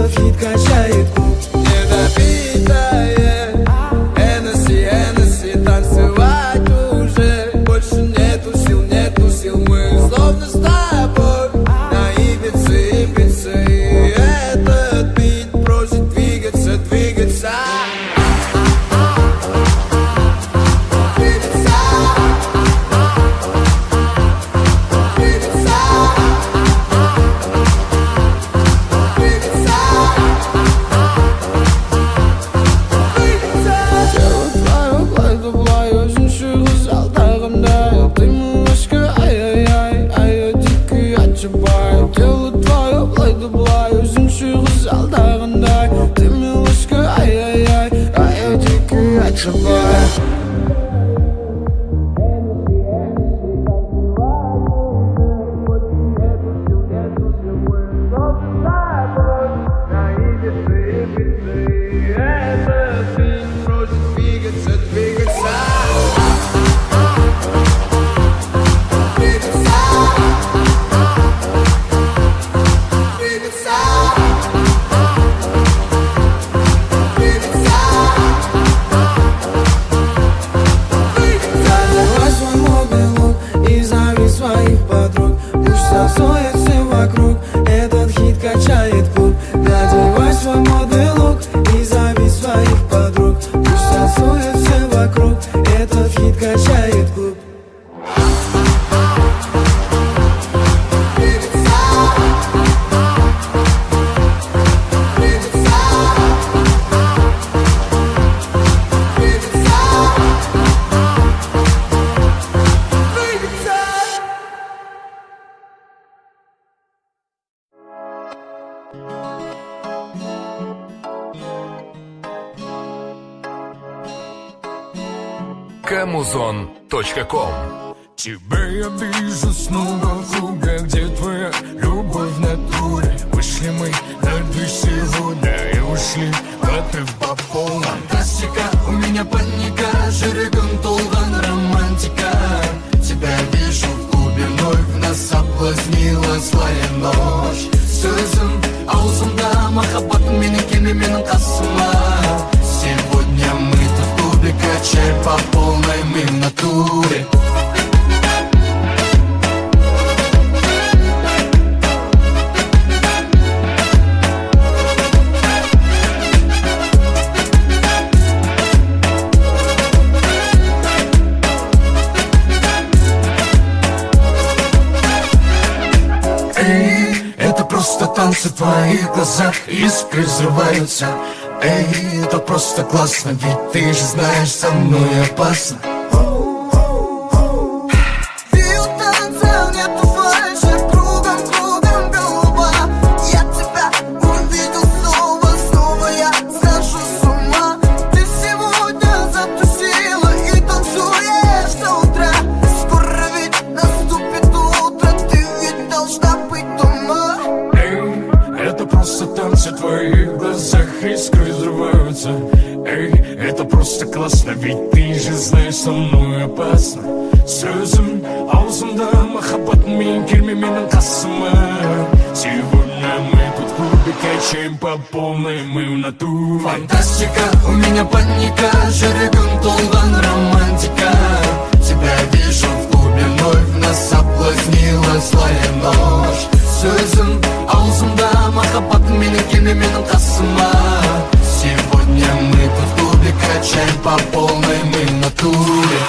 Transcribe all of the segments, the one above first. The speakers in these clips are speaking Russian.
Этот хит качает клуб. Недопитое Энесси, Энесси, танцевать уже больше нету сил, мы словно с тобой на Ибице, Ибице. И этот бит просит двигаться, двигаться. Камузон.ком. Тебя я вижу снова в круге, где твоя любовь в натуре. Вышли мы на дверь сегодня и ушли, попив по полной. Фантастика, у меня паника, жүрегім толған романтика. Тебя вижу в клубе, вновь нас соблазнила злая ночь. Сөзім аузымда, махаббатым менің келме менің қасыма. Сегодня мы тут в клубе, качай по полной, мы в натуре. Это просто танцы в твоих глазах, искры взрываются. Эй, это просто классно, ведь ты же знаешь, со мной опасно. Классно, ведь ты же знаешь, со мной опасно. Сөзім аузымда, махаббатым менің келме менің қасыма. Сегодня мы тут в клубе, качаем по полной, мы в натуре. Фантастика, у меня паника, жүрегім толған романтика. Тебя вижу в клубе, вновь нас соблазнила злая ночь. Сөзім аузымда, махаббатым менің келме менің қасыма. Сегодня мы тут в клубе, качаем по полной, мы в натуре.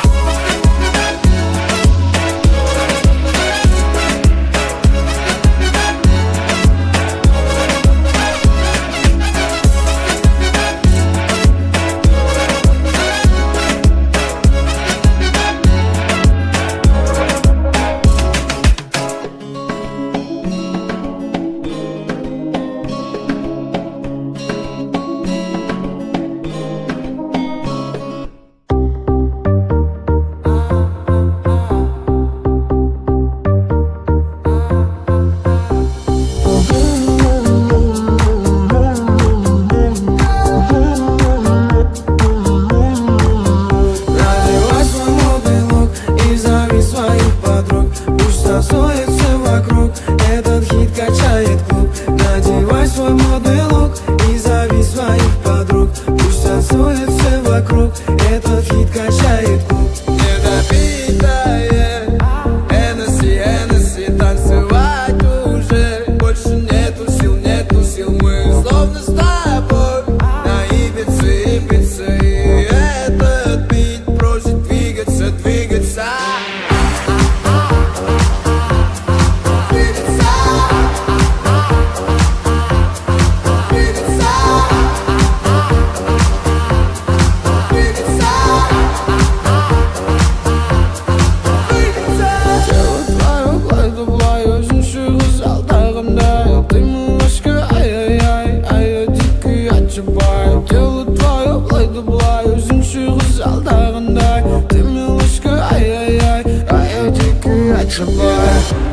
лучше бы